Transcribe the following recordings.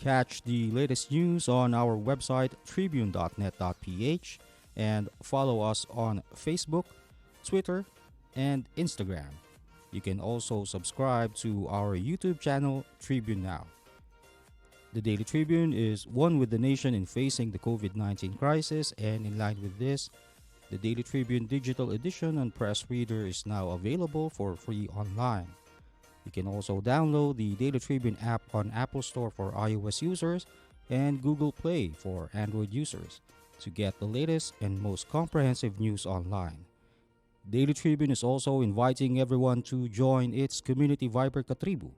catch the latest news on our website tribune.net.ph and follow us on Facebook, Twitter, and Instagram. You can also subscribe to our YouTube channel, Tribune Now. The Daily Tribune is one with the nation in facing the COVID-19 crisis, and in line with this, the Daily Tribune Digital Edition and Press Reader is now available for free online. You can also download the Daily Tribune app on Apple Store for iOS users and Google Play for Android users to get the latest and most comprehensive news online. Daily Tribune is also inviting everyone to join its community Viber Katribu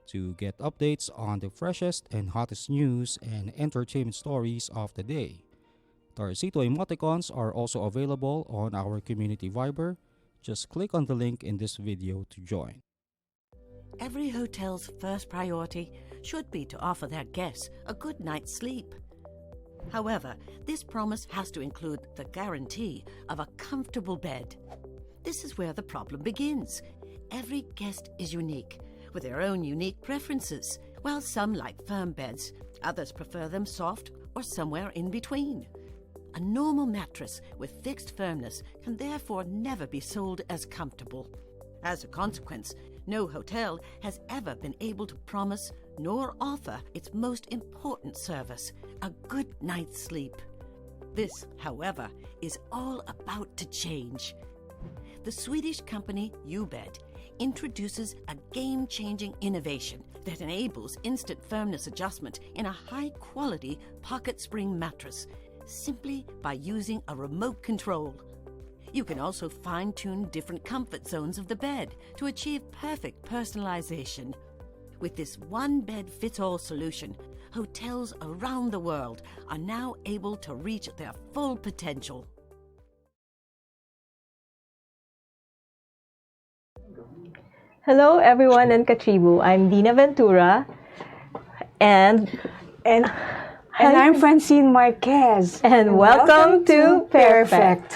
to get updates on the freshest and hottest news and entertainment stories of the day. Tarcito emoticons are also available on our community Viber. Just click on the link in this video to join. Every hotel's first priority should be to offer their guests a good night's sleep. However, this promise has to include the guarantee of a comfortable bed. This is where the problem begins. Every guest is unique, with their own unique preferences. While some like firm beds, others prefer them soft or somewhere in between. A normal mattress with fixed firmness can therefore never be sold as comfortable. As a consequence, no hotel has ever been able to promise nor offer its most important service, a good night's sleep. This, however, is all about to change. The Swedish company YouBed introduces a game-changing innovation that enables instant firmness adjustment in a high-quality pocket spring mattress simply by using a remote control. You can also fine-tune different comfort zones of the bed to achieve perfect personalization. With this one-bed-fits-all solution, hotels around the world are now able to reach their full potential. Hello everyone in Katribu. I'm Dinah Ventura and I'm Francine Marquez. And welcome to PairFect.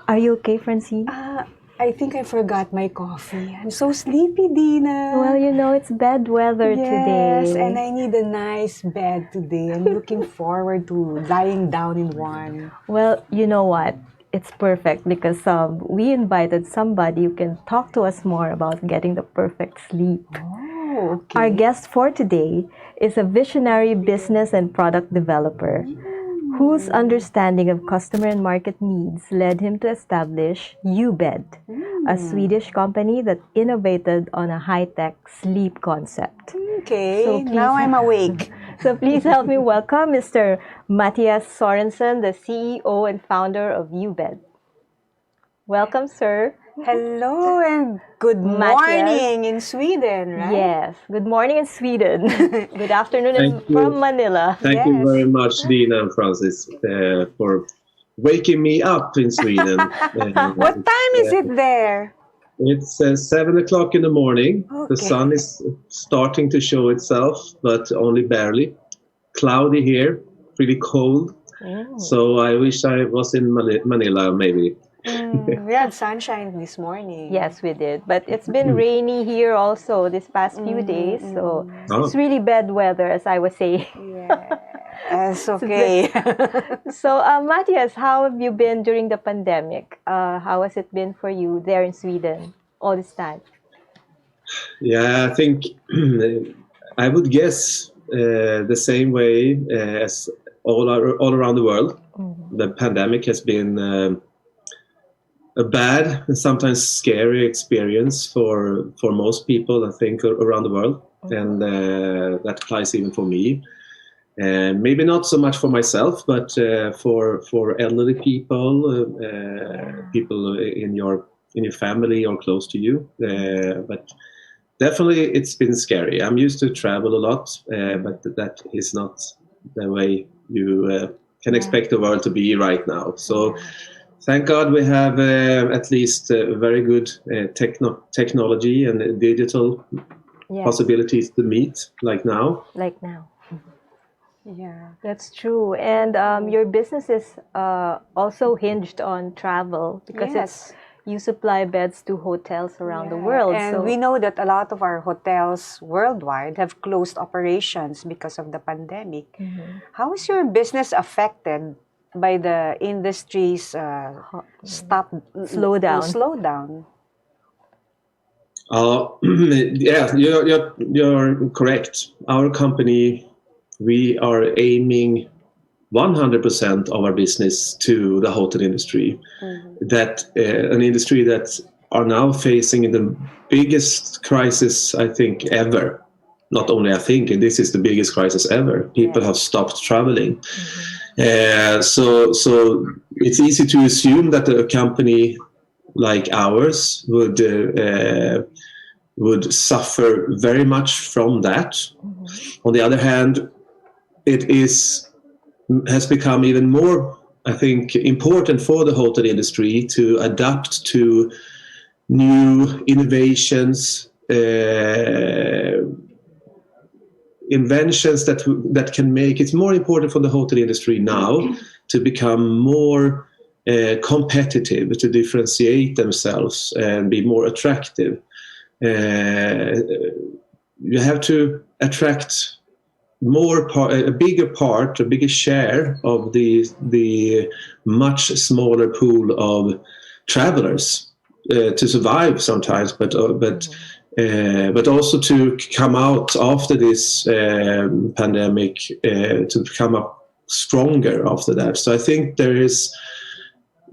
Are you okay, Francine? I think I forgot my coffee. I'm so sleepy, Dinah. Well, you know, it's bad weather today. Yes, and I need a nice bed today. I'm looking forward to lying down in one. Well, you know what? It's perfect because we invited somebody who can talk to us more about getting the perfect sleep. Oh, okay. Our guest for today is a visionary business and product developer whose understanding of customer and market needs led him to establish YouBed, a Swedish company that innovated on a high-tech sleep concept. Okay, So now I'm awake. So please help me welcome Mr. Mattias Sorensen, the CEO and founder of YouBed. Welcome, sir. Hello and good morning in Sweden, right? Yes, good morning in Sweden. Good afternoon Thank you. from Manila. Thank you very much, Dinah and Francis, for waking me up in Sweden. What time is it there? It's 7 o'clock in the morning. Okay. The sun is starting to show itself, but only barely. Cloudy here, pretty cold. So I wish I was in Manila, maybe. We had sunshine this morning. Yes, we did. But it's been rainy here also this past few days. So it's really bad weather, as I was saying. Yes, okay. So, Mattias, how have you been during the pandemic? How has it been for you there in Sweden all this time? Yeah, I think I would guess the same way as all around the world. The pandemic has been a bad and sometimes scary experience for most people, I think, around the world. And that applies even for me. And maybe not so much for myself, but for elderly people, people in your family or close to you. But definitely, it's been scary. I'm used to travel a lot, but that is not the way you can expect the world to be right now. So, thank God we have at least very good technology and digital possibilities to meet, like now. Like now. Yeah. That's true. And your business is also hinged on travel because you supply beds to hotels around the world. And so we know that a lot of our hotels worldwide have closed operations because of the pandemic. How is your business affected by the industry's slowdown? Yeah, you're correct. Our company, we are aiming 100% of our business to the hotel industry. That an industry that are now facing the biggest crisis, I think, ever. Not only I think, this is the biggest crisis ever. People have stopped traveling. So it's easy to assume that a company like ours would suffer very much from that. On the other hand, it has become even more, I think, important for the hotel industry to adapt to new innovations, inventions that can make it more important for the hotel industry now to become more competitive, to differentiate themselves and be more attractive. You have to attract a bigger share of the much smaller pool of travelers to survive sometimes, but also to come out after this pandemic to come up stronger after that. So I think there is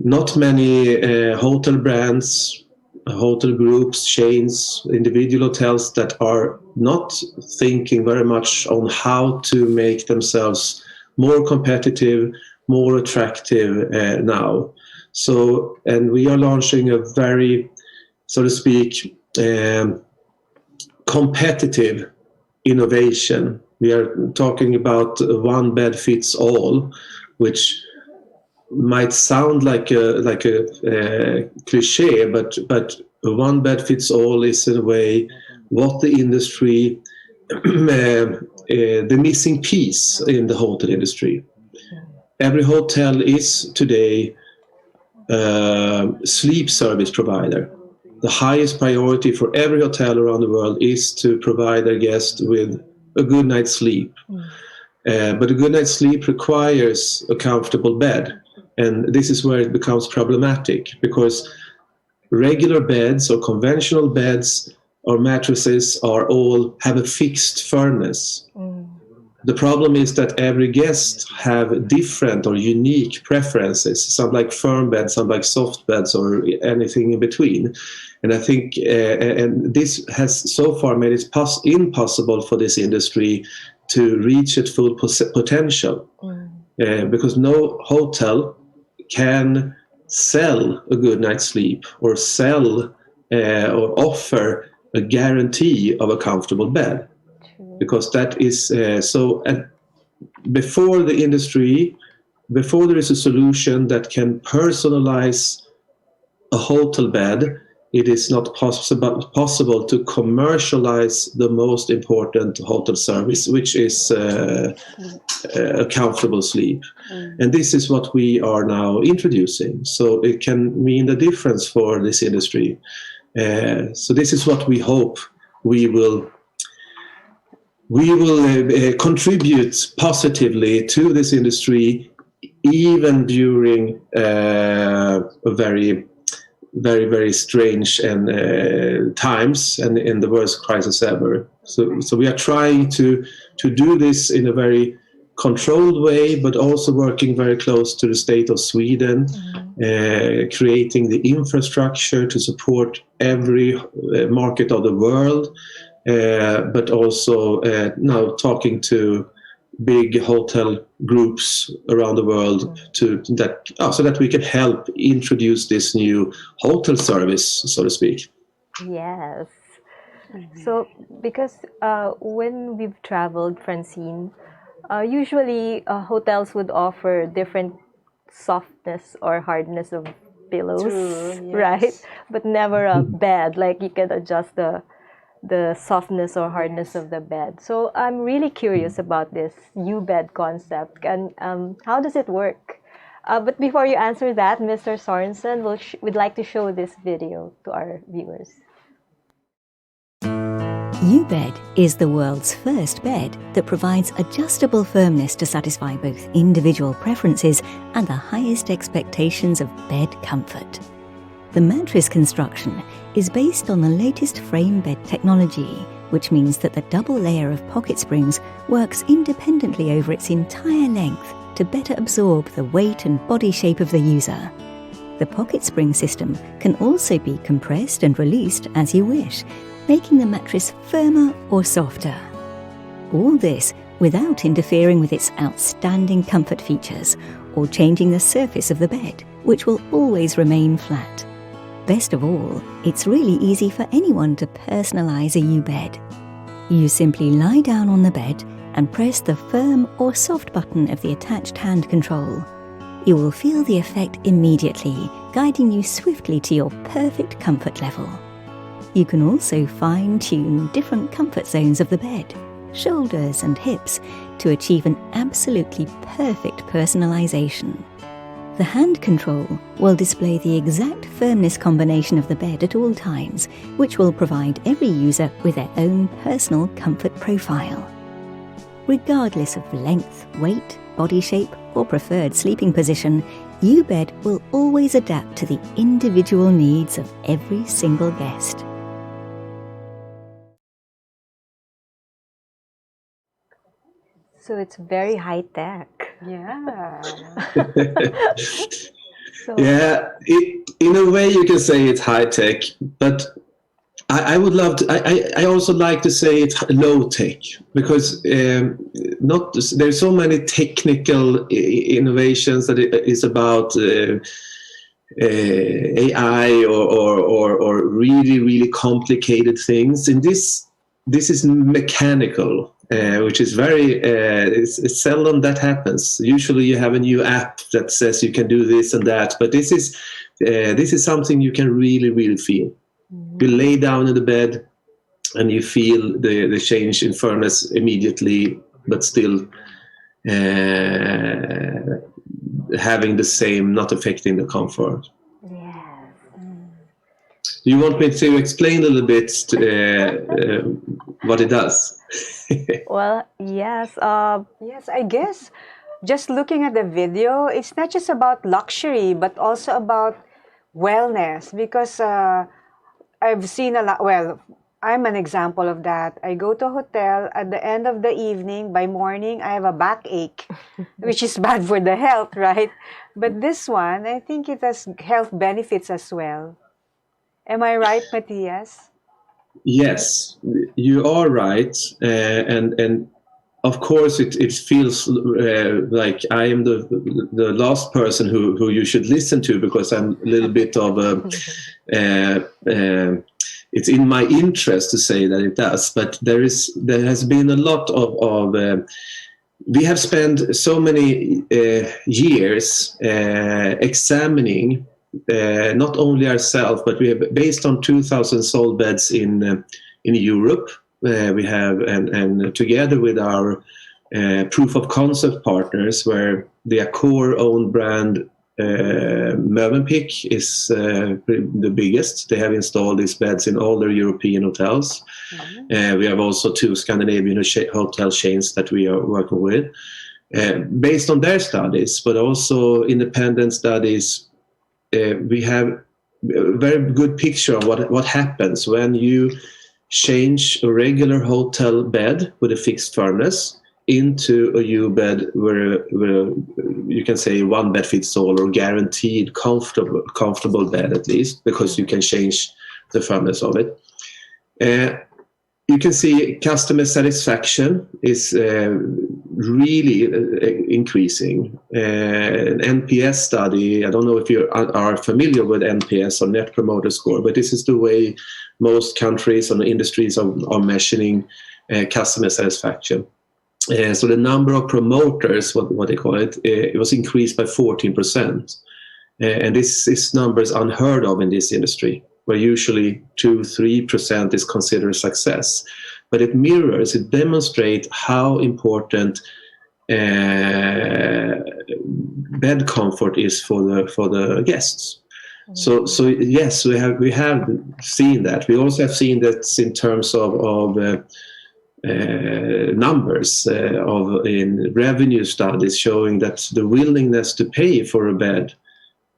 not many hotel brands, hotel groups, chains, individual hotels that are not thinking very much on how to make themselves more competitive, more attractive now. So, and we are launching a very, so to speak, competitive innovation. We are talking about one bed fits all, which might sound like a cliche, but one bed fits all is in a way what the industry, the missing piece in the hotel industry. Every hotel is today a sleep service provider. The highest priority for every hotel around the world is to provide their guests with a good night's sleep. But a good night's sleep requires a comfortable bed. And this is where it becomes problematic, because regular beds or conventional beds or mattresses have a fixed firmness. The problem is that every guest have different or unique preferences. Some like firm beds, some like soft beds, or anything in between. And I think and this has so far made it impossible for this industry to reach its full potential. Because no hotel can sell a good night's sleep or sell or offer a guarantee of a comfortable bed. Because that is so. And before there is a solution that can personalize a hotel bed, it is not possible to commercialize the most important hotel service, which is a comfortable sleep. And this is what we are now introducing. So it can mean the difference for this industry. So this is what we hope we will contribute positively to this industry, even during a very, very, very strange and times and in the worst crisis ever. So we are trying to do this in a very controlled way, but also working very close to the state of Sweden, creating the infrastructure to support every market of the world, but also now talking to big hotel groups around the world so that we can help introduce this new hotel service, so to speak. Yes. So because when we've traveled, Francine, usually hotels would offer different softness or hardness of pillows. True, yes. Right? But never a bed, like you can adjust the softness or hardness of the bed. So I'm really curious about this YouBed concept. And how does it work? But before you answer that, Mr. Sorensen, we'd like to show this video to our viewers. YouBed is the world's first bed that provides adjustable firmness to satisfy both individual preferences and the highest expectations of bed comfort. The mattress construction is based on the latest frame bed technology, which means that the double layer of pocket springs works independently over its entire length to better absorb the weight and body shape of the user. The pocket spring system can also be compressed and released as you wish, making the mattress firmer or softer. All this without interfering with its outstanding comfort features or changing the surface of the bed, which will always remain flat. Best of all, it's really easy for anyone to personalize a YouBed. You simply lie down on the bed and press the firm or soft button of the attached hand control. You will feel the effect immediately, guiding you swiftly to your perfect comfort level. You can also fine-tune different comfort zones of the bed, shoulders and hips, to achieve an absolutely perfect personalization. The hand control will display the exact firmness combination of the bed at all times, which will provide every user with their own personal comfort profile. Regardless of length, weight, body shape, or preferred sleeping position, YouBed will always adapt to the individual needs of every single guest. So it's very high tech. Yeah. So, Yeah, in a way you can say it's high tech, but I would love to. I also like to say it's low tech, because there's so many technical innovations that it is about AI or really complicated things. And this is mechanical. Which is very, it's seldom that happens. Usually you have a new app that says you can do this and that, but this is something you can really feel. Mm-hmm. You lay down in the bed and you feel the change in firmness immediately, but still having the same, not affecting the comfort. yeah. Do you want me to explain a little bit what it does? Well, yes. Yes, I guess just looking at the video, it's not just about luxury, but also about wellness. Because I've seen a lot. Well, I'm an example of that. I go to a hotel at the end of the evening. By morning, I have a backache, which is bad for the health, right? But this one, I think it has health benefits as well. Am I right, Mattias? Yes, you are right, and of course it feels like I am the last person who you should listen to, because I'm a little bit of it's in my interest to say that it does, but there has been a lot of we have spent so many years examining. Not only ourselves, but we have, based on 2,000 sold beds in Europe, we have, and together with our proof of concept partners, where the Accor-owned brand Mövenpick is the biggest. They have installed these beds in all their European hotels. Mm-hmm. We have also 2 Scandinavian hotel chains that we are working with, based on their studies, but also independent studies. We have a very good picture of what happens when you change a regular hotel bed with a fixed firmness into a YouBed where you can say one bed fits all, or guaranteed comfortable bed, at least, because you can change the firmness of it. You can see customer satisfaction is really increasing. An NPS study, I don't know if you are familiar with NPS, or Net Promoter Score, but this is the way most countries and industries are measuring customer satisfaction. So the number of promoters, what they call it, it was increased by 14%. And this number is unheard of in this industry, where usually 2-3% is considered success. But it demonstrates how important bed comfort is for the guests. So yes, we have seen that. We also have seen that in terms of numbers in revenue studies showing that the willingness to pay for a bed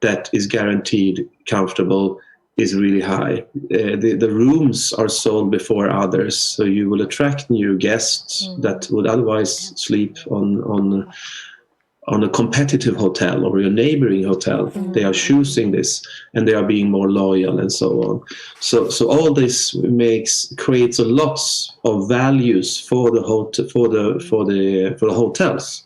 that is guaranteed comfortable is really high. The rooms are sold before others, so you will attract new guests that would otherwise sleep on a competitive hotel or a neighboring hotel. They are choosing this, and they are being more loyal and so on. So all this creates a lot of values for the hotels.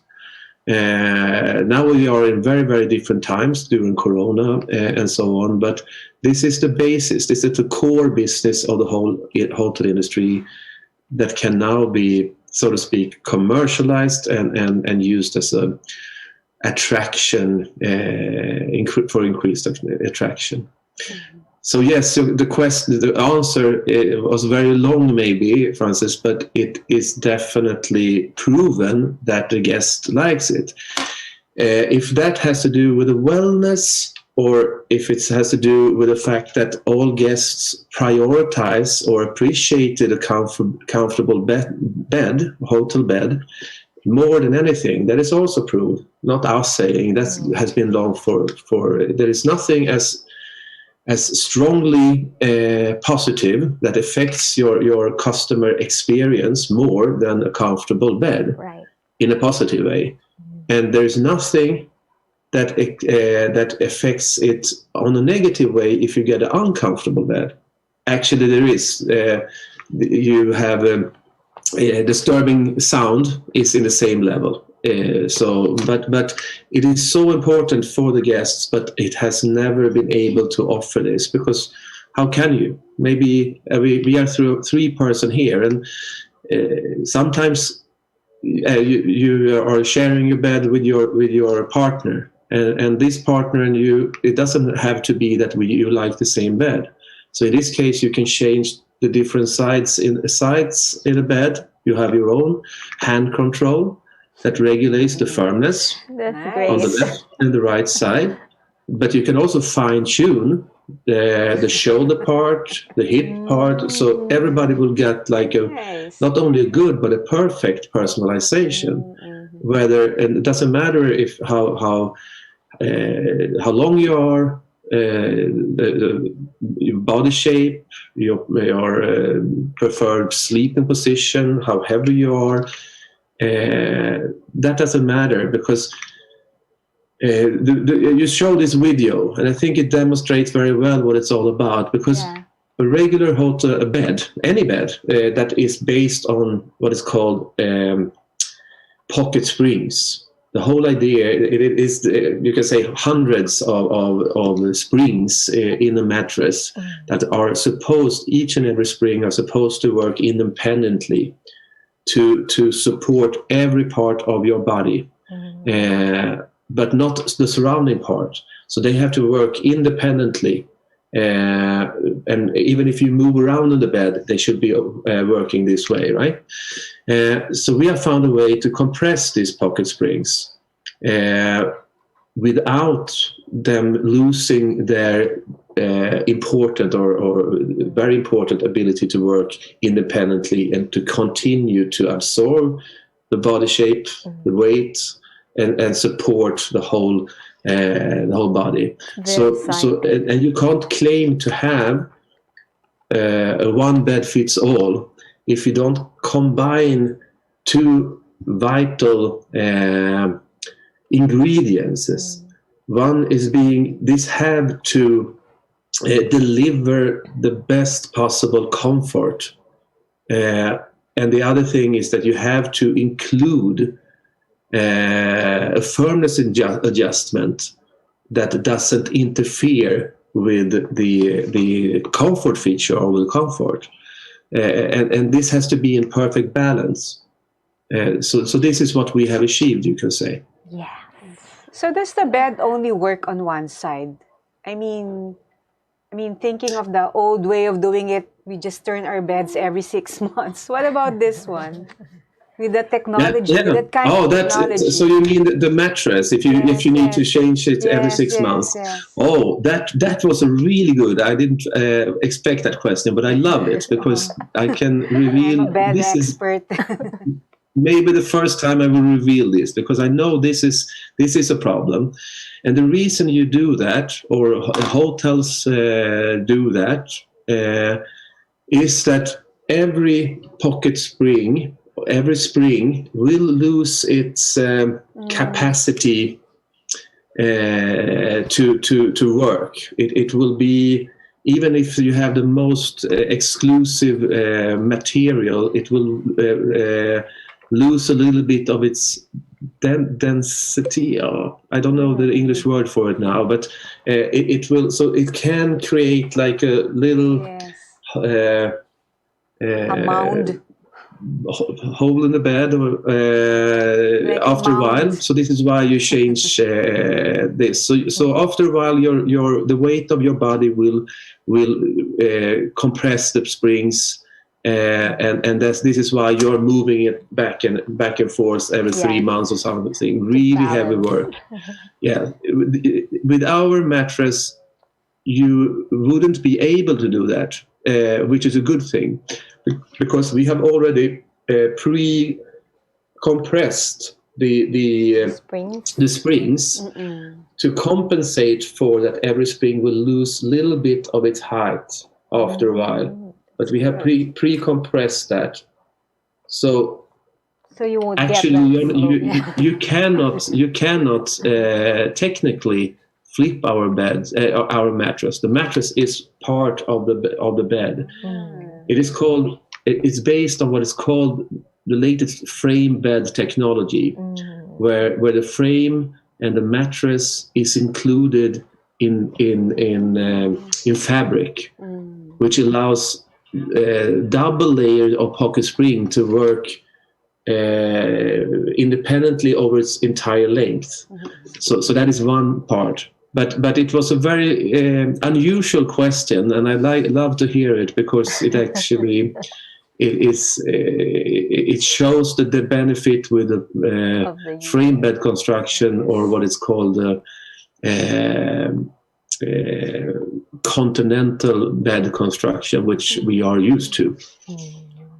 Now we are in very, very different times during Corona and so on, but this is the basis. This is the core business of the whole hotel industry that can now be, so to speak, commercialized and used as a attraction for increased attraction. So yes, so the answer was very long, maybe, Francis, but it is definitely proven that the guest likes it. If that has to do with the wellness, or if it has to do with the fact that all guests prioritize or appreciated a comfortable bed, hotel bed, more than anything, that is also proved. Not us saying, that has been long for there is nothing as strongly positive that affects your customer experience more than a comfortable bed, in a positive way. And there's nothing that affects it on a negative way if you get an uncomfortable bed. Actually, there is. You have a disturbing sound is in the same level. But it is so important for the guests, but it has never been able to offer this, because how can you? Maybe we are through 3 person here, and sometimes you are sharing your bed with your partner, and this partner and you, it doesn't have to be that you like the same bed. So in this case, you can change the different sides in a bed. You have your own hand control that regulates the firmness on the left and the right side. But you can also fine tune the shoulder part, the hip part, so everybody will get like not only a good but a perfect personalization. Whether, and it doesn't matter if how long you are, your body shape, your preferred sleeping position, how heavy you are. That doesn't matter, because you show this video, and I think it demonstrates very well what it's all about. Because a regular hotel, a bed, any bed that is based on what is called pocket springs. The whole idea, it is, you can say, hundreds of springs in a mattress that are supposed, each and every spring are supposed to work independently to support every part of your body, but not the surrounding part. So they have to work independently. And even if you move around in the bed, they should be working this way, right? So we have found a way to compress these pocket springs without them losing their important or very important ability to work independently and to continue to absorb the body shape, the weight, and support the whole body. And you can't claim to have a one bed fits all if you don't combine 2 vital ingredients. One is this have to deliver the best possible comfort, and the other thing is that you have to include a firmness adjustment that doesn't interfere with the comfort feature or the comfort, and this has to be in perfect balance. So this is what we have achieved, you can say. Yeah. So does the bed only work on one side? I mean, thinking of the old way of doing it, we just turn our beds every 6 months. What about this one? with the technology, Yeah. with that kind Oh, of that's technology. so you mean the mattress? If you need to change it every 6 months. Yes. Oh, that was a really good. I didn't expect that question, but I love it because I can I'm reveal a bed this is expert. maybe the first time I will reveal this because I know this is a problem, and the reason you do that or hotels do that is that every pocket spring, every spring will lose its capacity to work. It will be, even if you have the most exclusive material, it will lose a little bit of its density. I don't know the English word for it now, but it will. So it can create like a little Yes. A mound. hole in the bed Like after a while. mound. So this is why you change this. So after a while, the weight of your body will compress the springs. And this is why you're moving it back and forth every 3 months or something. Really heavy work. Yeah, with our mattress, you wouldn't be able to do that, which is a good thing, because we have already pre-compressed the springs to compensate for that. Every spring will lose a little bit of its height after a while. But we have pre-compressed that, so you won't actually get that. you cannot technically flip our beds, our mattress. The mattress is part of the bed. It is called. It's based on what is called the latest frame bed technology, where the frame and the mattress is included in fabric, which allows double layer of pocket spring to work independently over its entire length. So that is one part. But it was a very unusual question, and I love to hear it because it actually it shows the benefit with the frame bed construction, or what it's called continental bed construction, which we are used to.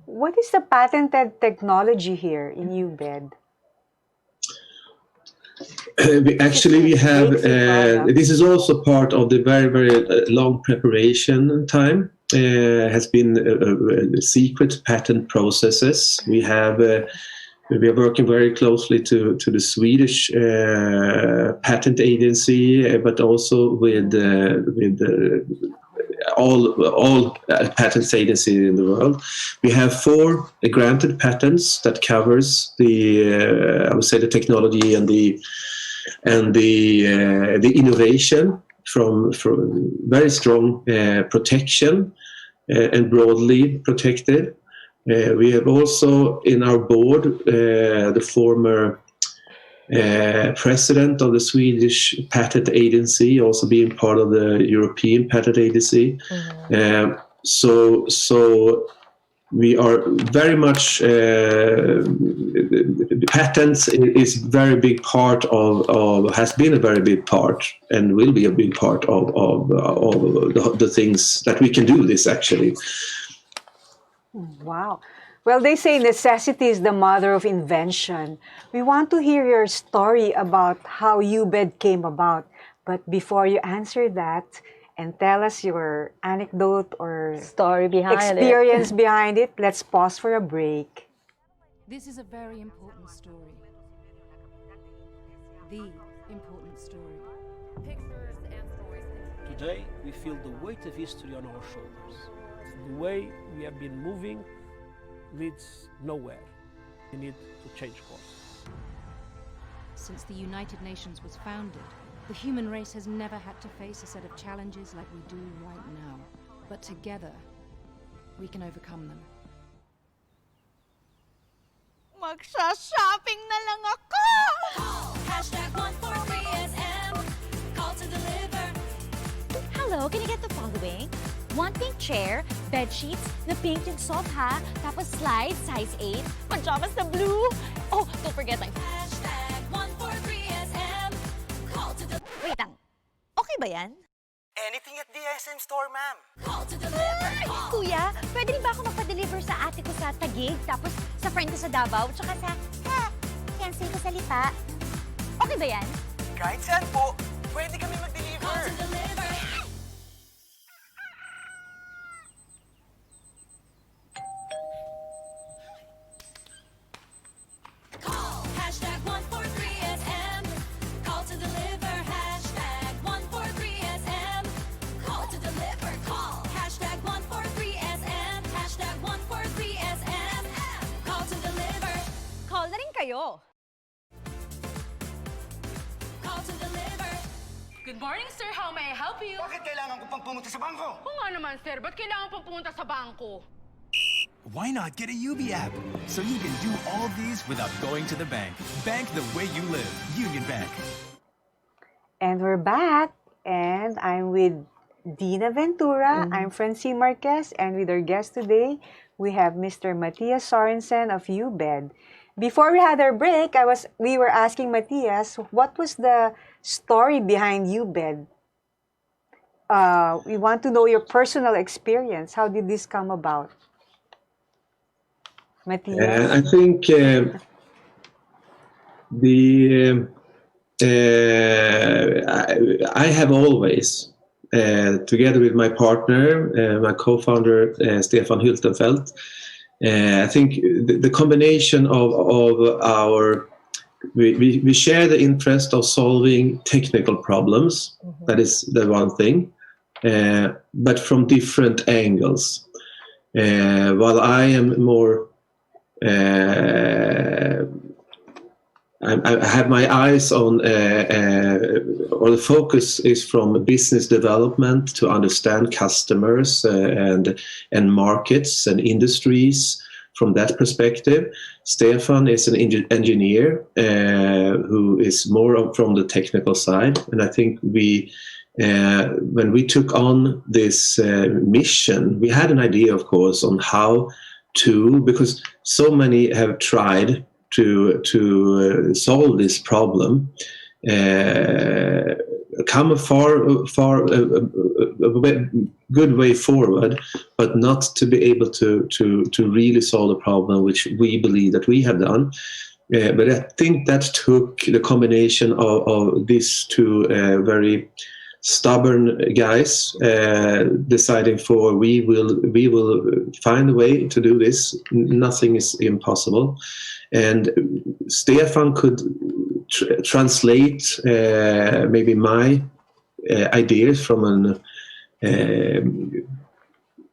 What is the patented technology here in YouBed? We have this is also part of the very, very long preparation time. Has been secret patent processes. We are working very closely to the Swedish patent agency, but also with all patent agencies in the world. We have 4 granted patents that covers I would say the technology and the innovation from very strong protection and broadly protected. We have also in our board the former president of the Swedish patent agency, also being part of the European patent agency. So we are very much patents is very big part of has been a very big part and will be a big part of the things that we can do this actually. Wow. Well, they say necessity is the mother of invention. We want to hear your story about how YouBed came about. But before you answer that and tell us your anecdote or Story behind experience behind it, let's pause for a break. This is a very important story. The important story. Pictures and stories. Today, we feel the weight of history on our shoulders. The way we have been moving leads nowhere. We need to change course. Since the United Nations was founded, the human race has never had to face a set of challenges like we do right now. But together, we can overcome them. Magsha-shopping na lang ako! Hashtag 143SM. Call to deliver. Hello, can you get the following? One pink chair, bed sheets, na pink yung soft ha, tapos slides, size 8, pajamas na blue. Oh, don't forget my hashtag 143SM. Call to the... Wait lang, okay ba yan? Anything at the SM store, ma'am. Call to deliver. Kuya, pwede rin ba ako magpa-deliver sa ate ko sa Taguig, tapos sa friend ko sa Davao, tsaka sa... cancel ko sa Lipa. Okay ba yan? Kahit saan po, pwede kami mag-deliver. Call to deliver. Call, hashtag 143SM. Call to deliver, hashtag 143SM. Call to deliver, call, hashtag 143SM. Hashtag 143SM. Call to deliver. Call na rin kayo. Call to deliver. Good morning, sir. How may I help you? Bakit kailangan ko pang pumunta sa bangko? Oo nga naman, sir. Ba't kailangan pang pumunta sa bangko? Why not get a UB app so you can do all these without going to the bank? Bank the way you live. Union Bank. And we're back, and I'm with Dinah Ventura. I'm Francine Marquez, and with our guest today, we have Mr. Mattias Sorensen of YouBed. Before we had our break, we were asking Mattias, what was the story behind YouBed? We want to know your personal experience. How did this come about? Mattias? I think I have always, together with my partner, my co-founder Stefan Hültenfeldt, I think the combination of our we share the interest of solving technical problems. That is the one thing, but from different angles. While I am more I have my eyes on, or the focus is from business development to understand customers and markets and industries from that perspective. Stefan is an engineer who is more from the technical side, and I think when we took on this mission, we had an idea, of course, on how to, because so many have tried to solve this problem, come a good way forward, but not to be able to really solve the problem, which we believe that we have done. But I think that took the combination of these two very stubborn guys deciding for we will find a way to do this. Nothing is impossible, and Stefan could translate maybe my ideas from an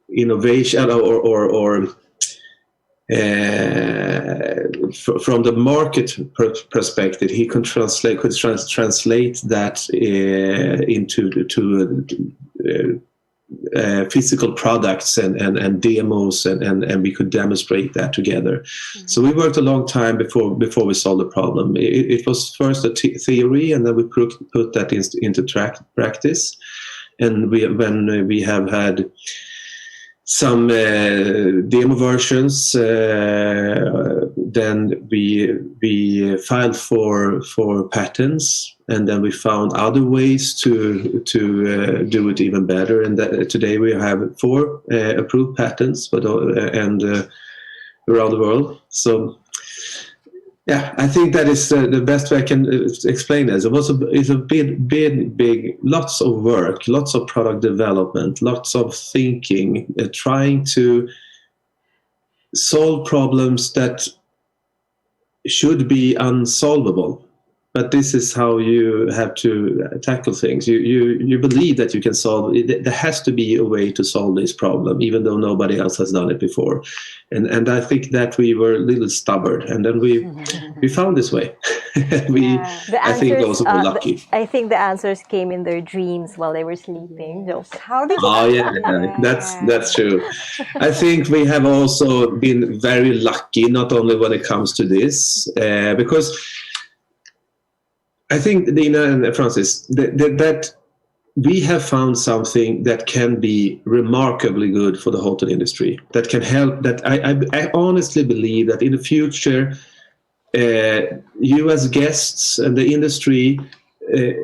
innovation or from the market perspective. He could translate that into physical products and demos, and we could demonstrate that together. So we worked a long time before we solved the problem. It was first a theory, and then we put that into practice. And when we have had some demo versions, then we filed for patents, and then we found other ways to do it even better. And today we have 4 approved patents, and around the world. So yeah, I think that is the best way I can explain this. It's a big, lots of work, lots of product development, lots of thinking, trying to solve problems that should be unsolvable. But this is how you have to tackle things. You believe that you can solve it. There has to be a way to solve this problem, even though nobody else has done it before. And I think that we were a little stubborn, and then we found this way. I think also were lucky. I think the answers came in their dreams while they were sleeping. Jokes. How did that's true. I think we have also been very lucky, not only when it comes to this, because I think Dinah and Francis, that we have found something that can be remarkably good for the hotel industry, that can help, that I honestly believe that in the future, you as guests and the industry,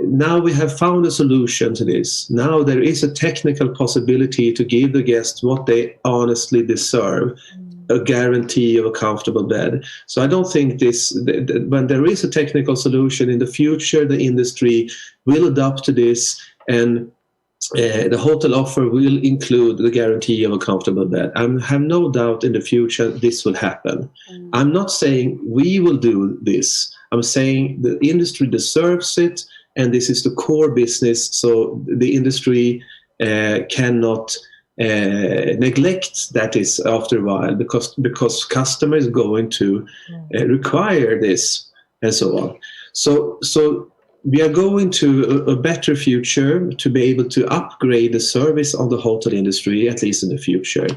now we have found a solution to this. Now there is a technical possibility to give the guests what they honestly deserve, a guarantee of a comfortable bed. So I don't think when there is a technical solution in the future, the industry will adapt to this, and the hotel offer will include the guarantee of a comfortable bed. I have no doubt in the future this will happen. I'm not saying we will do this. I'm saying the industry deserves it, and this is the core business, so the industry cannot neglect that is after a while, because customers are going to require this and so on. So we are going to a better future to be able to upgrade the service of the hotel industry, at least in the future.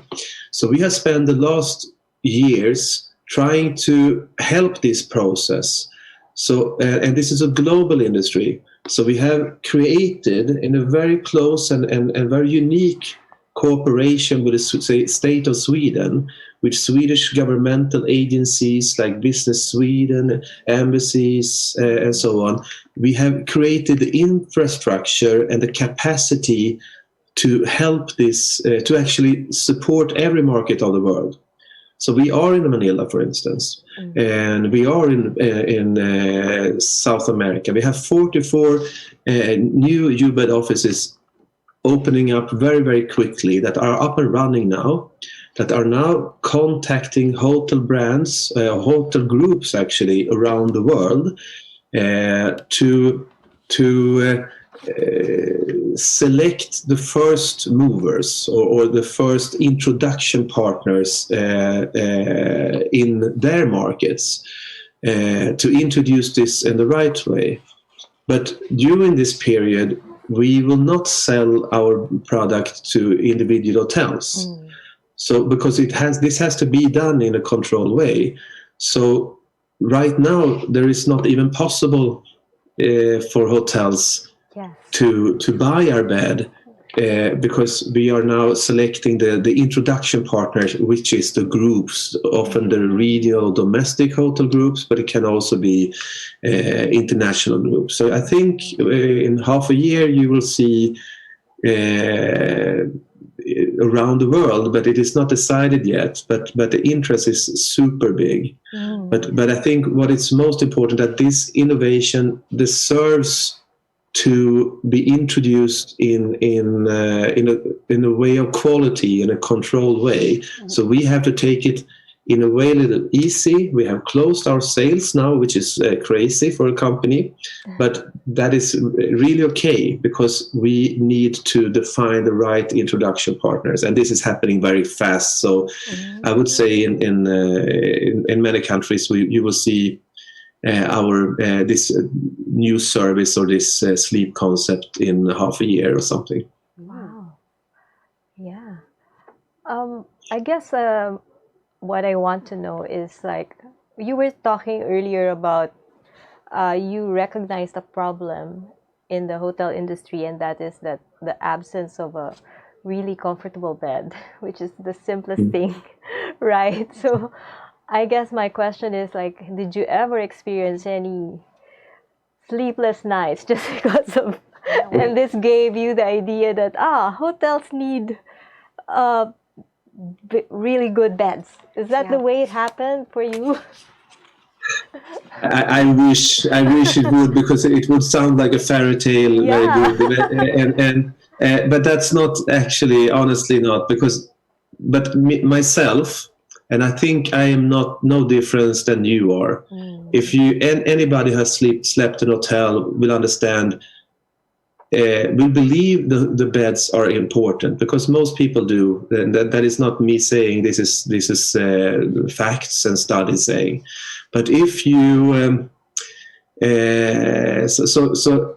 So we have spent the last years trying to help this process. So, and this is a global industry. So we have created, in a very close and very unique cooperation with the state of Sweden, with Swedish governmental agencies like Business Sweden, embassies, and so on. We have created the infrastructure and the capacity to help this, to actually support every market of the world. So we are in Manila, for instance, and we are in South America. We have 44 new YouBed offices opening up very, very quickly, that are up and running now, that are now contacting hotel brands, hotel groups actually around the world, to select the first movers or the first introduction partners in their markets, to introduce this in the right way. But during this period, we will not sell our product to individual hotels. So because this has to be done in a controlled way. So right now there is not even possible for hotels to buy our bed, because we are now selecting the introduction partners, which is the groups, often the regional domestic hotel groups, but it can also be international groups. So I think in half a year you will see around the world, but it is not decided yet, but the interest is super big. But I think what is most important, that this innovation deserves to be introduced in a way of quality, in a controlled way. So we have to take it in a way a little easy. We have closed our sales now, which is crazy for a company, but that is really okay, because we need to define the right introduction partners, and this is happening very fast. So I would say in many countries you will see our this new service or this sleep concept in half a year or something. Wow. Yeah. I guess what I want to know is, like, you were talking earlier about you recognize the problem in the hotel industry, and that is that the absence of a really comfortable bed, which is the simplest thing, right? So I guess my question is, like, did you ever experience any sleepless nights just because of, and this gave you the idea that, hotels need really good beds. Is that the way it happened for you? I wish it would, because it would sound like a fairy tale, very good, but that's not actually, honestly not, but myself, and I think I am no difference than you are. If anybody has slept in a hotel will understand, will believe the beds are important, because most people do. That is not me saying, this is facts and studies saying. But if you so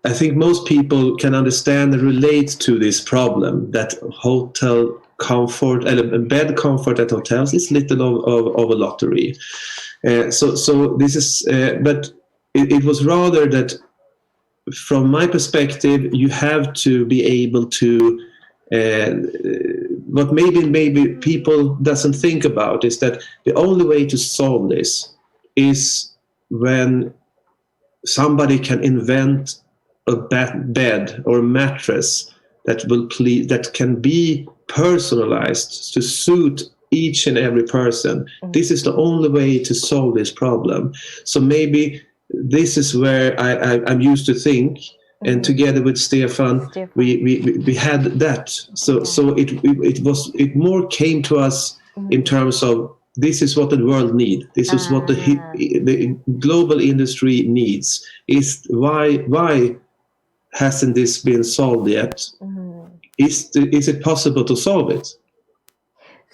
I think most people can understand and relate to this problem, that hotel comfort and bed comfort at hotels is little of a lottery. So this is, but it was rather that from my perspective, you have to be able to. What maybe people doesn't think about is that the only way to solve this is when somebody can invent a bed or a mattress that can be personalized to suit each and every person. This is the only way to solve this problem. So maybe this is where I'm used to think, and together with Stefan, we had that. So it more came to us in terms of this is what the world needs. This is what the global industry needs. Is why hasn't this been solved yet? Is it possible to solve it?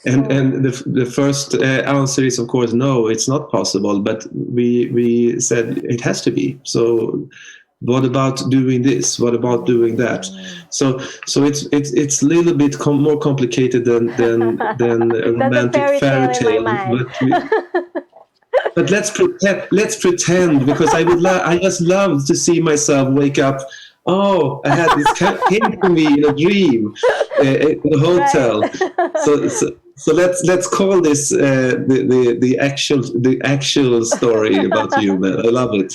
And the first answer is, of course, no, it's not possible. But we said it has to be. So what about doing this? What about doing that? So it's a little bit more complicated than a romantic fairy tale. But let's pretend, because I just love to see myself wake up. Oh, I had this came to me in a dream in a hotel. Right. So let's call this the actual story about YouBed. I love it.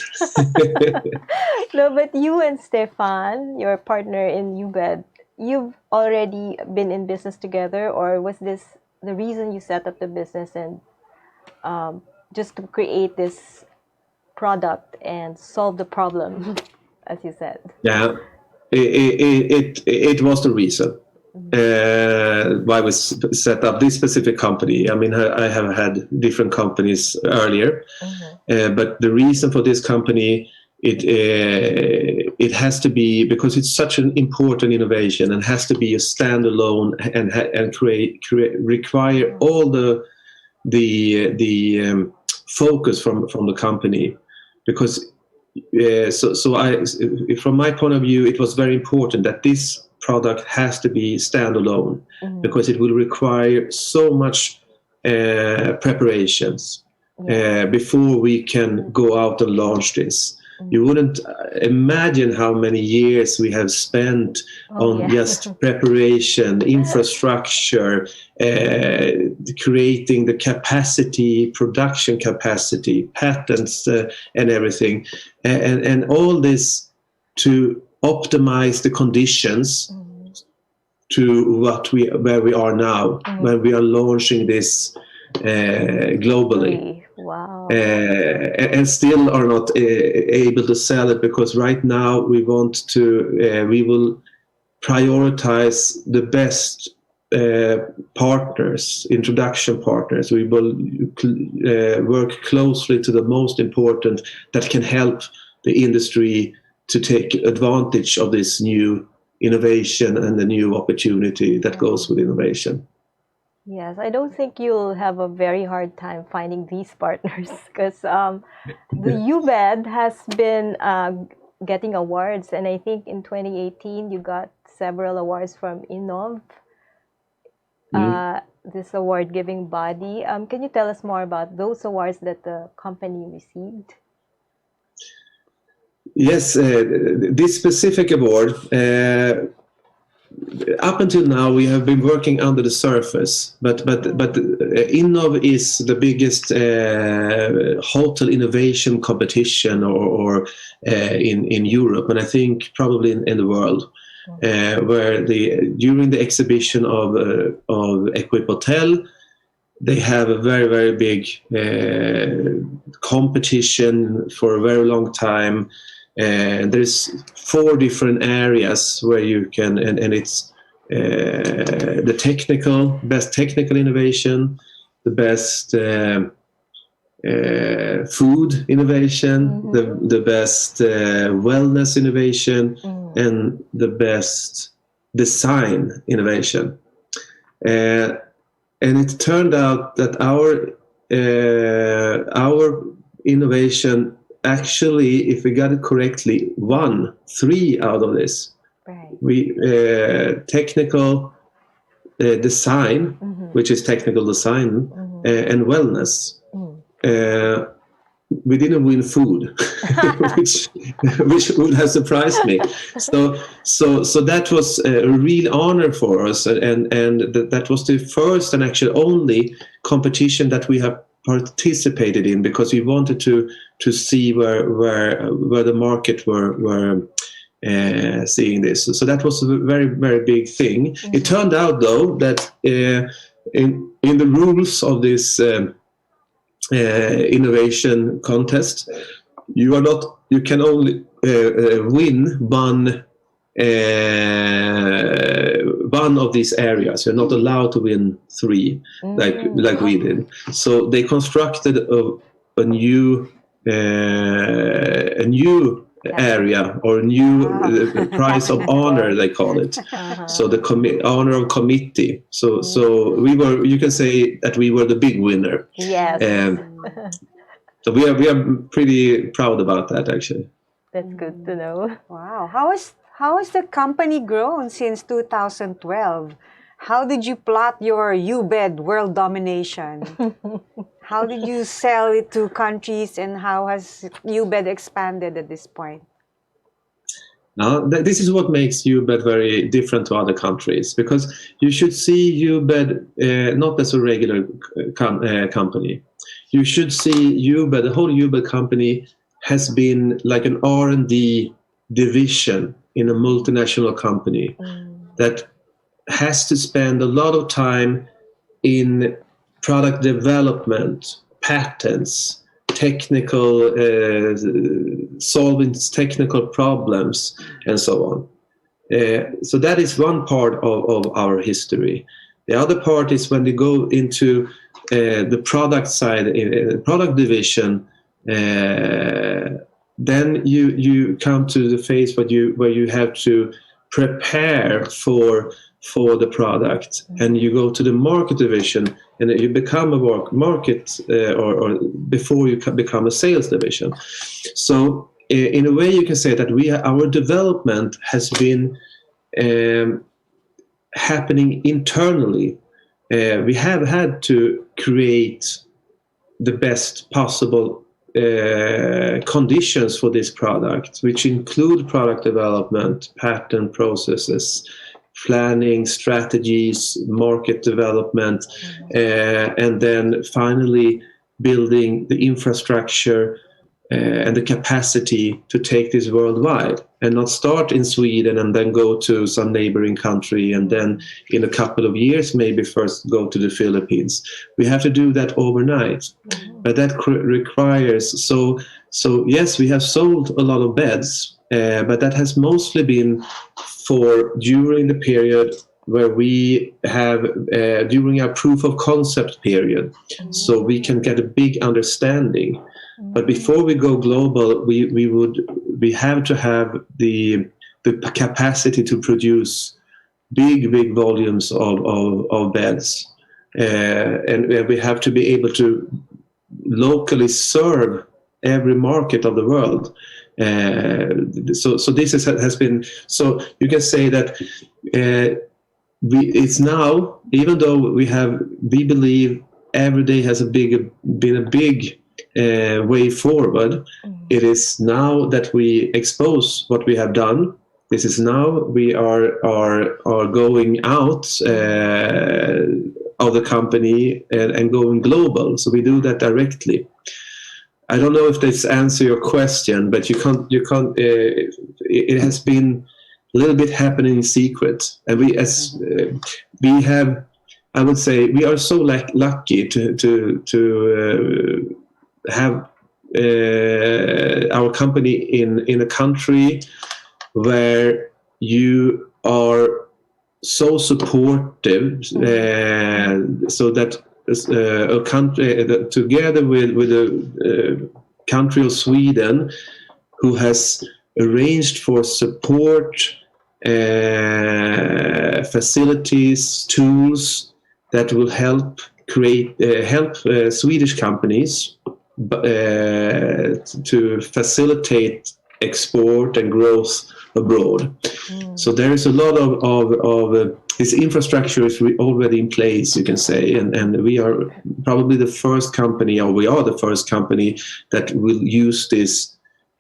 No, but you and Stefan, your partner in YouBed, you've already been in business together, or was this the reason you set up the business and just to create this product and solve the problem, as you said? Yeah, it was the reason why we set up this specific company. I mean, I have had different companies earlier, but the reason for this company, it has to be, because it's such an important innovation and has to be a standalone and require all the focus from the company, because from my point of view, it was very important that this product has to be standalone, because it will require so much preparations before we can go out and launch this. You wouldn't imagine how many years we have spent on just preparation, infrastructure, creating the capacity, production capacity, patents, and everything. And all this to optimize the conditions to where we are now, when we are launching this globally. Wow. And still are not able to sell it, because right now we will prioritize the best partners, introduction partners. We will work closely to the most important that can help the industry to take advantage of this new innovation and the new opportunity that goes with innovation. Yes, I don't think you'll have a very hard time finding these partners, because the YouBed has been getting awards, and I think in 2018 you got several awards from Innov, this award-giving body. Can you tell us more about those awards that the company received? Yes, this specific award, up until now we have been working under the surface, but Innov is the biggest hotel innovation competition or in Europe, and I think probably in the world, where during the exhibition of Equip Hotel, they have a very, very big competition for a very long time. There's 4 different areas where you can, and it's the best technical innovation, the best food innovation, the best wellness innovation, and the best design innovation. And it turned out that our innovation, actually, if we got it correctly, won 3 out of this. Right. We technical design, which is technical design, and wellness. we didn't win food, which would have surprised me. So that was a real honor for us, and that was the first and actually only competition that we have participated in, because we wanted to see where the market were seeing this. So that was a very, very big thing. Mm-hmm. It turned out, though, that in the rules of this innovation contest, you can only win one of these areas. You're not allowed to win three, like we did. So they constructed a new area, or a new prize of honor, they call it. So the honor of committee. So we were, you can say that we were the big winner. Yes. So we are pretty proud about that, actually. That's good to know. Wow. How has the company grown since 2012? How did you plot your YouBed world domination? How did you sell it to countries, and how has YouBed expanded at this point? Now, this is what makes YouBed very different to other countries, because you should see YouBed not as a regular company. You should see YouBed, the whole YouBed company has been like an R&D division in a multinational company that has to spend a lot of time in product development, patents, technical, solving technical problems, and so on. So that is one part of our history. The other part is when you go into the product side, in product division, then you come to the phase where you have to prepare for the product, and you go to the market division, and you become a market or before you become a sales division. So in a way, you can say that our development has been happening internally. We have had to create the best possible conditions for this product, which include product development, patent processes, planning, strategies, market development, and then finally building the infrastructure and the capacity to take this worldwide, and not start in Sweden and then go to some neighboring country, and then in a couple of years maybe first go to the Philippines. We have to do that overnight, but that requires, so yes, we have sold a lot of beds, but that has mostly been for during the period where we have during our proof of concept period, so we can get a big understanding. But before we go global, we have to have the capacity to produce big volumes of beds, and we have to be able to locally serve every market of the world. So this has been, so you can say that it's now, even though we believe every day has been a big way forward, it is now that we expose what we have done. This is now we are going out of the company and going global. So we do that directly. I don't know if this answers your question, but you can't. It has been a little bit happening in secret, and we have. I would say we are so lucky to have our company in a country where you are so supportive, so that a country together with the country of Sweden, who has arranged for support, facilities, tools that will help Swedish companies to facilitate export and growth abroad. So there is a lot of this infrastructure is already in place, you can say, and we are probably the first company, or we are the first company that will use this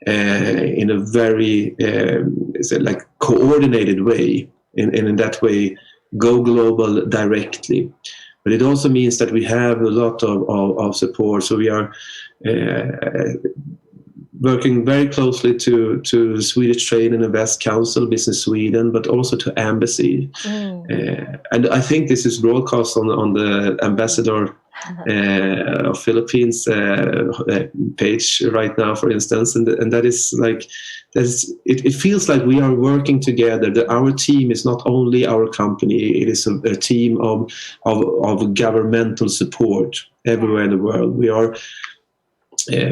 in a very like coordinated way, and in that way go global directly. But it also means that we have a lot of support. So we are working very closely to the Swedish Trade and Invest Council, Business Sweden, but also to Embassy. And I think this is broadcast on the ambassador of Philippines page right now, for instance, and that is like it feels like we are working together. Our team is not only our company; it is a team of governmental support everywhere in the world. We are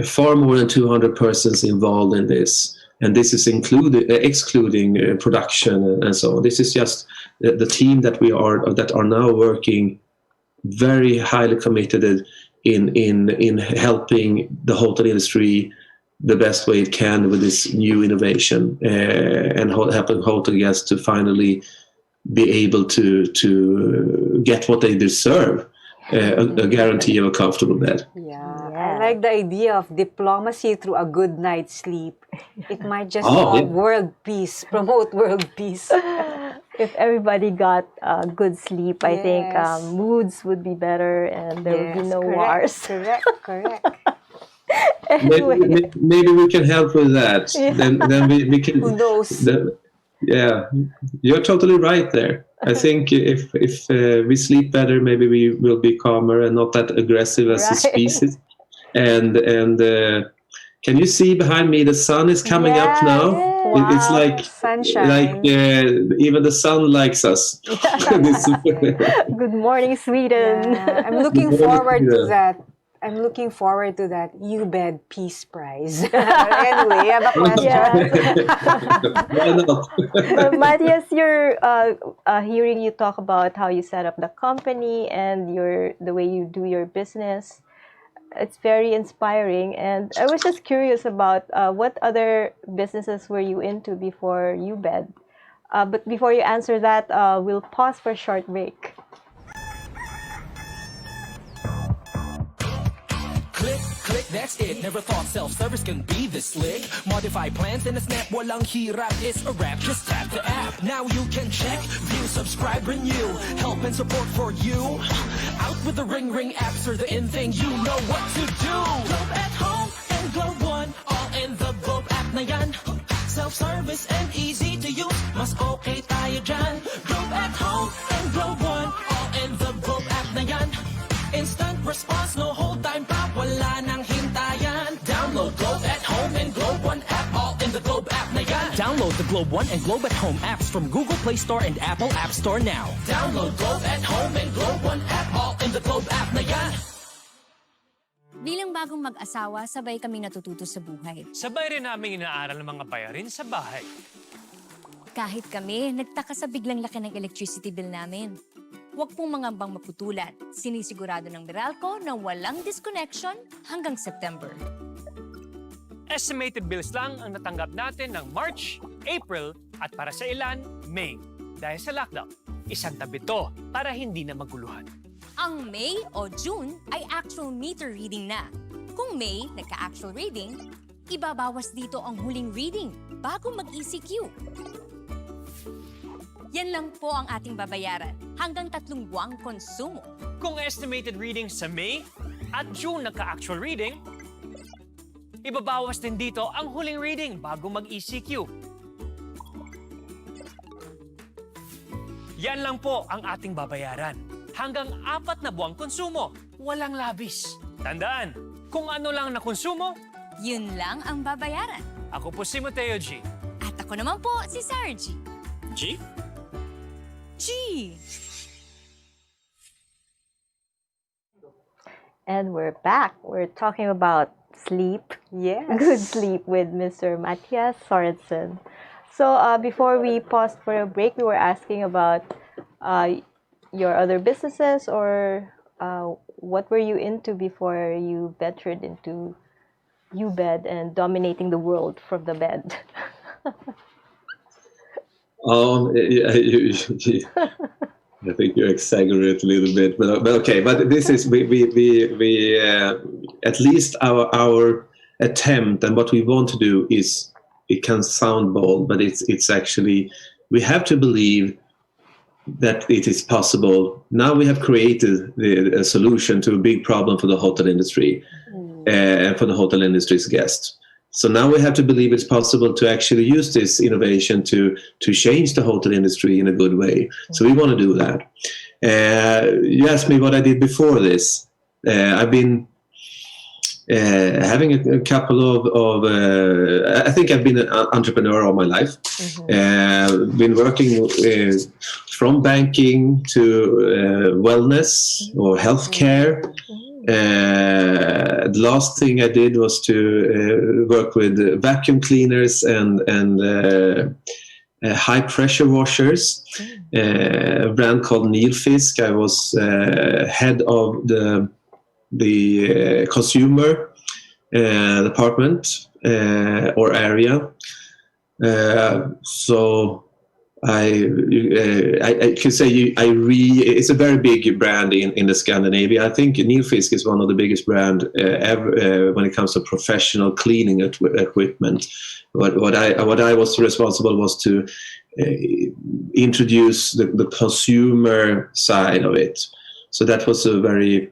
far more than 200 persons involved in this, and this is excluding production and so on. This is just the team that are now working very highly committed in helping the hotel industry the best way it can with this new innovation, and helping hotel guests to finally be able to get what they deserve, a guarantee of a comfortable bed. I like the idea of diplomacy through a good night's sleep. It might just solve world peace, promote world peace. If everybody got good sleep, I think moods would be better and there would be no wars. Correct. Anyway. Maybe we can help with that. Yeah. Then we can. Who knows? You're totally right there. I think if we sleep better, maybe we will be calmer and not that aggressive as a species. And can you see behind me? The sun is coming up now. Wow. It's like sunshine. Like even the sun likes us. Good morning, Sweden. I'm looking forward to that. I'm looking forward to that YouBed Peace Prize. Anyway, I have a question. Why not? Mattias, you're hearing you talk about how you set up the company and the way you do your business. It's very inspiring, and I was just curious about what other businesses were you into before YouBed? But before you answer that, we'll pause for a short break. Click, that's it. Never thought self-service can be this slick. Modify plans in a snap, walang hirap, it's a wrap. Just tap the app. Now you can check, view, subscribe, renew. Help and support for you. Out with the ring apps are the in thing. You know what to do. Globe at home and Globe One, all in the Globe app na yan. Self-service and easy to use. Mas okay tayo dyan. Globe at home and Globe One, all in the Globe app na yan. Instant response, no hold time pa, wala nang hintayan. Download Globe at Home and Globe One app, all in the Globe app na yan. Download the Globe One and Globe at Home apps from Google Play Store and Apple App Store now. Download Globe at Home and Globe One app, all in the Globe app na yan. Bilang bagong mag-asawa, sabay kaming natututo sa buhay. Sabay rin naming inaaral ng mga bayarin sa bahay. Kahit kami, nagtaka sa biglang laki ng electricity bill namin. Huwag pong mangambang maputulan. Sinisigurado ng Meralco na walang disconnection hanggang September. Estimated bills lang ang natanggap natin ng March, April at para sa ilan, May. Dahil sa lockdown, isang tabi to para hindi na maguluhan. Ang May o June ay actual meter reading na. Kung May nagka-actual reading, ibabawas dito ang huling reading bago mag-ECQ. Yan lang po ang ating babayaran, hanggang 3 buwang konsumo. Kung estimated reading sa May at June nagka-actual reading, ibabawas din dito ang huling reading bago mag-ECQ. Yan lang po ang ating babayaran, hanggang 4 na buwang konsumo, walang labis. Tandaan, kung ano lang na konsumo, yun lang ang babayaran. Ako po si Mateo G. At ako naman po si Sarah G. G? G. And we're back. We're talking about sleep. Yes. Good sleep with Mr. Mattias Sorensen. So before we paused for a break, we were asking about your other businesses, or what were you into before you ventured into YouBed and dominating the world from the bed? Yeah, I think you exaggerate a little bit, but okay. But this is we at least our attempt, and what we want to do is, it can sound bold, but it's actually, we have to believe that it is possible. Now we have created a solution to a big problem for the hotel industry and for the hotel industry's guests. So now we have to believe it's possible to actually use this innovation to change the hotel industry in a good way. So we want to do that. You asked me what I did before this. I've been having a couple of I think I've been an entrepreneur all my life. Been working from banking to wellness or healthcare. The last thing I did was to work with vacuum cleaners and high pressure washers. A brand called Nilfisk. I was head of the consumer department or area. So I could say it's a very big brand in the Scandinavia. I think Nilfisk is one of the biggest brand ever when it comes to professional cleaning equipment. What I was responsible was to introduce the consumer side of it. So that was a very,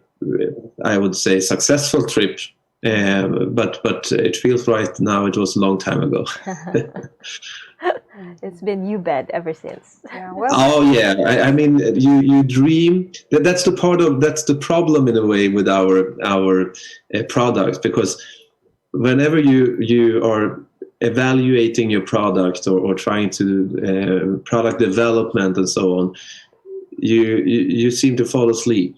I would say, successful trip. But it feels right now. It was a long time ago. It's been YouBed ever since. Yeah, well, oh yeah, I mean, you dream. That's the problem in a way with our products, because whenever you are evaluating your product or trying to product development and so on, you seem to fall asleep.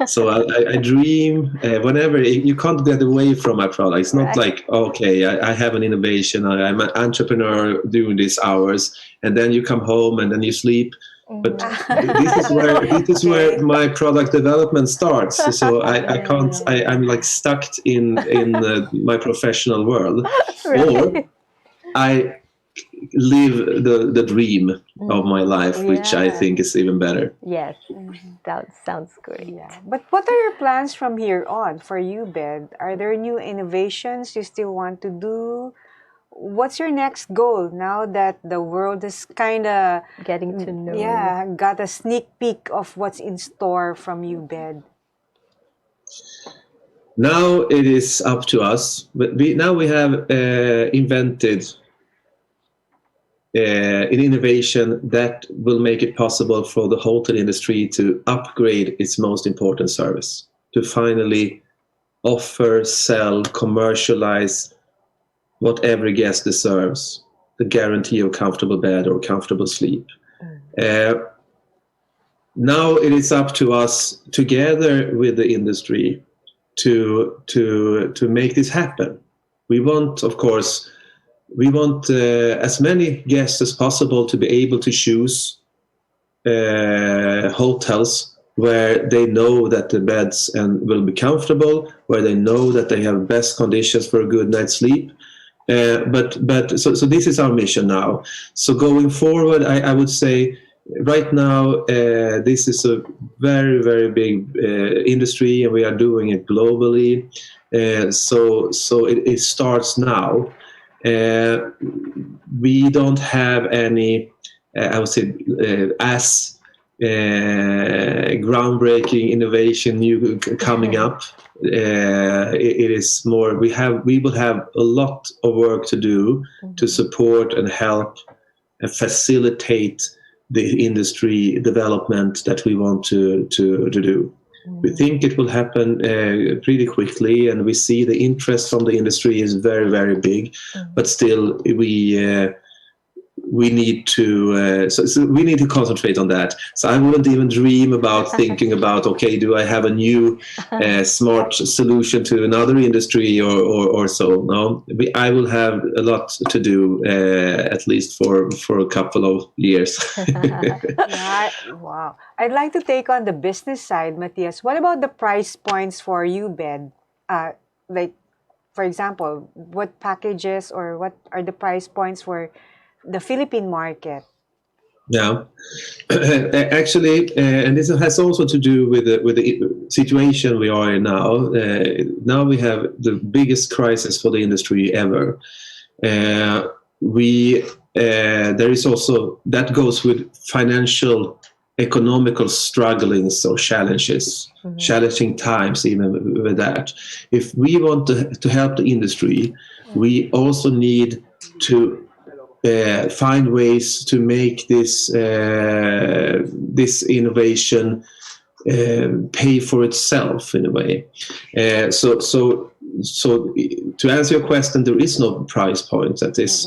So I dream whenever. You can't get away from my product. It's not like, okay, I have an innovation, I'm an entrepreneur doing these hours, and then you come home and then you sleep. But this is where my product development starts. So I can't. I'm like stuck in my professional world, or I live the dream of my life, which I think is even better. Yes, that sounds great. Yeah. But what are your plans from here on for YouBed? Are there new innovations you still want to do? What's your next goal now that the world is kind of getting to know? Yeah, got a sneak peek of what's in store from YouBed. Now it is up to us. But we have invented an innovation that will make it possible for the hotel industry to upgrade its most important service, to finally offer, sell, commercialize what every guest deserves, the guarantee of comfortable bed or comfortable sleep. Now it is up to us, together with the industry, to make this happen. We want, of course, as many guests as possible to be able to choose hotels where they know that the beds will be comfortable, where they know that they have best conditions for a good night's sleep. But so this is our mission now. So going forward, I would say right now this is a very, very big industry, and we are doing it globally. So it starts now. We don't have any, I would say, as groundbreaking innovation new coming up. It is more, we will have a lot of work to do to support and help and facilitate the industry development that we want to do. We think it will happen pretty quickly, and we see the interest from the industry is very, very big. But still, we need to so we need to concentrate on that. So I wouldn't even dream about thinking about, okay, do I have a new smart solution to another industry or so? No, I will have a lot to do at least for a couple of years. Wow. I'd like to take on the business side, Mattias. What about the price points for YouBed? Like, for example, what packages or what are the price points for the Philippine market? Yeah, actually, and this has also to do with the situation we are in now. Now we have the biggest crisis for the industry ever. There is also that goes with financial, economical strugglings or challenges, challenging times even with that. If we want to help the industry, we also need to find ways to make this innovation pay for itself in a way. So to answer your question, there is no price point at this.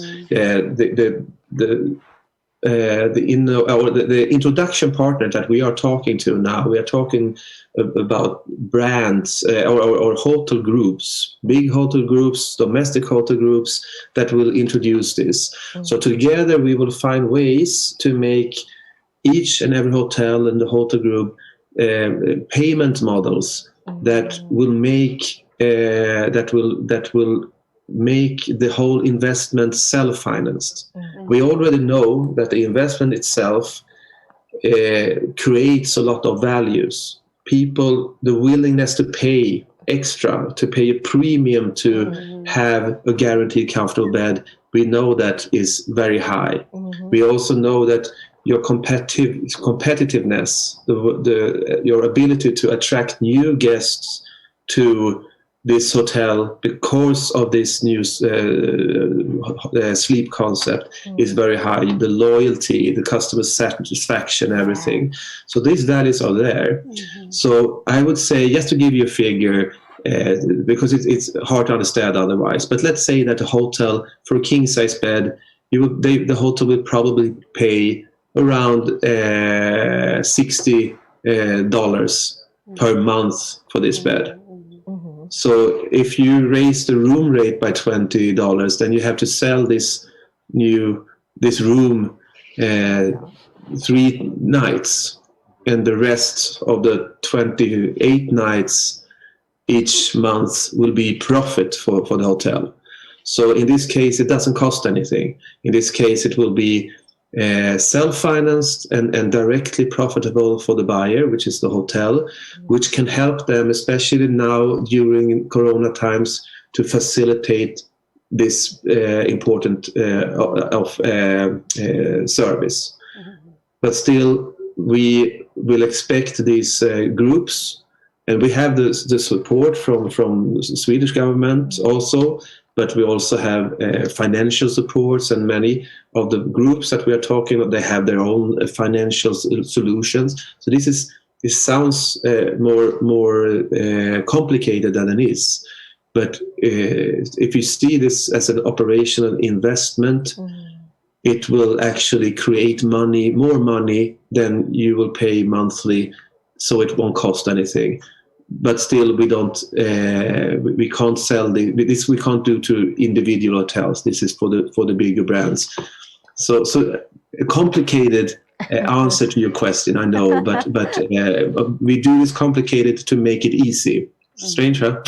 The introduction partner that we are talking to now, we are talking about brands or hotel groups, big hotel groups, domestic hotel groups that will introduce this. So together we will find ways to make each and every hotel and the hotel group payment models that will make make the whole investment self-financed. We already know that the investment itself creates a lot of values. People, the willingness to pay extra, to pay a premium to have a guaranteed comfortable bed, we know that is very high. We also know that your competitiveness, your ability to attract new guests to this hotel because of this new sleep concept is very high. The loyalty, the customer satisfaction, everything. So these values are there. So I would say, just to give you a figure, because it's hard to understand otherwise, but let's say that a hotel for a king size bed, the hotel will probably pay around $60 per month for this bed. So if you raise the room rate by $20, then you have to sell this room 3 nights, and the rest of the 28 nights each month will be profit for the hotel. So in this case, it doesn't cost anything. In this case, it will be self-financed and directly profitable for the buyer, which is the hotel, which can help them, especially now during Corona times, to facilitate this important service. But still, we will expect these groups, and we have the support from the Swedish government also, but we also have financial supports, and many of the groups that we are talking about, they have their own financial solutions. So this sounds more complicated than it is. But if you see this as an operational investment, it will actually create more money than you will pay monthly, so it won't cost anything. But still, we can't sell this. We can't do to individual hotels. This is for the bigger brands. So a complicated answer to your question, I know, but we do this complicated to make it easy. Strange, huh?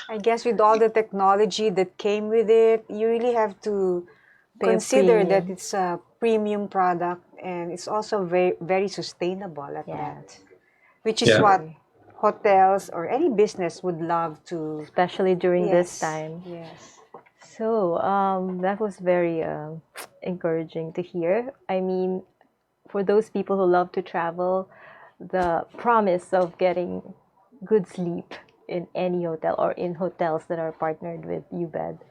I guess with all the technology that came with it, you really have to consider that it's a premium product, and it's also very, very sustainable at that. Which is what hotels or any business would love to. Especially during this time. Yes. So that was very encouraging to hear. I mean, for those people who love to travel, the promise of getting good sleep in any hotel or in hotels that are partnered with YouBed,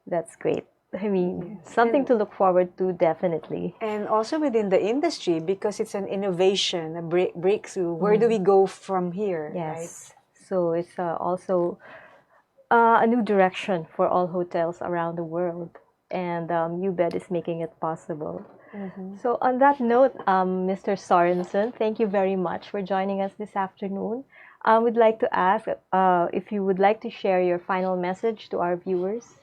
that's great. I mean, something to look forward to, definitely. And also within the industry, because it's an innovation, a breakthrough. Where do we go from here? Yes. Right? So it's also a new direction for all hotels around the world. And YouBed is making it possible. So on that note, Mr. Sorensen, thank you very much for joining us this afternoon. I would like to ask if you would like to share your final message to our viewers.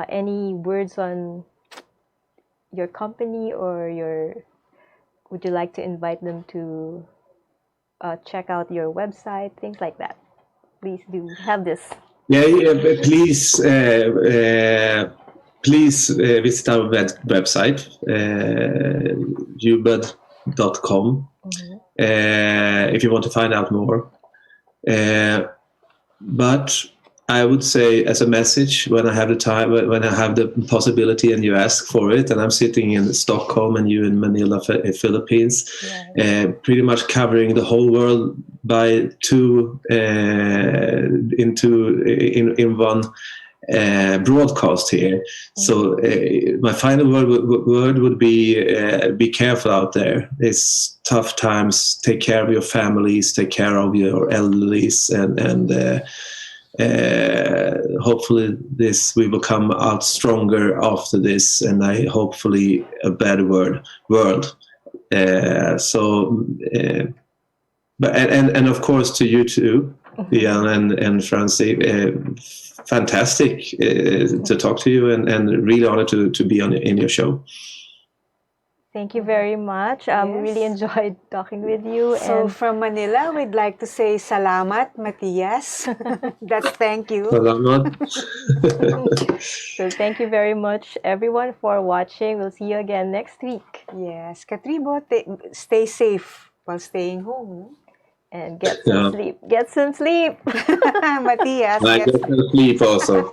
Any words on your company, or would you like to invite them to check out your website, things like that? Please do have this. Yeah, please please visit our website, youbed.com, if you want to find out more. But I would say, as a message, when I have the time, when I have the possibility and you ask for it, and I'm sitting in Stockholm and you in Manila, Philippines, pretty much covering the whole world by in one broadcast here. So my final word would be careful out there. It's tough times. Take care of your families, take care of your elderlies, and hopefully we will come out stronger after this, and hopefully a better world. But of course to you too, Jan and Francine, fantastic to talk to you, and really honored to be in your show. Thank you very much. Really enjoyed talking with you. So from Manila, we'd like to say salamat, Mattias. That's thank you. Salamat. So thank you very much, everyone, for watching. We'll see you again next week. Yes, Katribo, stay safe while staying home. And get some sleep. Get some sleep. Mattias. Get some sleep also.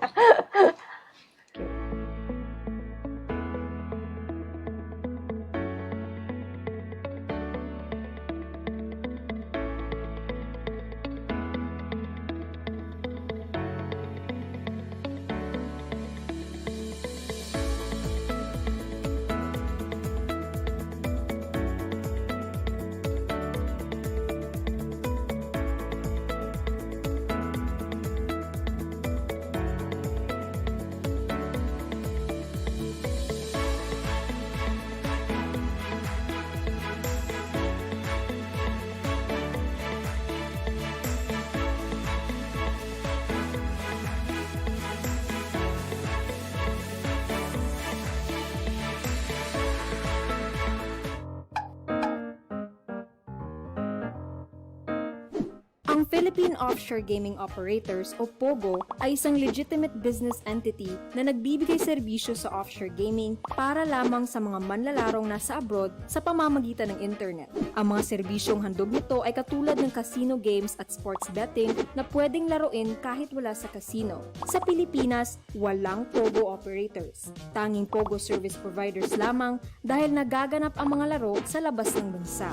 Ang Philippine Offshore Gaming Operators o POGO ay isang legitimate business entity na nagbibigay serbisyo sa offshore gaming para lamang sa mga manlalarong nasa abroad sa pamamagitan ng internet. Ang mga serbisyong handog nito ay katulad ng casino games at sports betting na pwedeng laruin kahit wala sa casino. Sa Pilipinas, walang POGO operators. Tanging POGO service providers lamang dahil nagaganap ang mga laro sa labas ng bansa.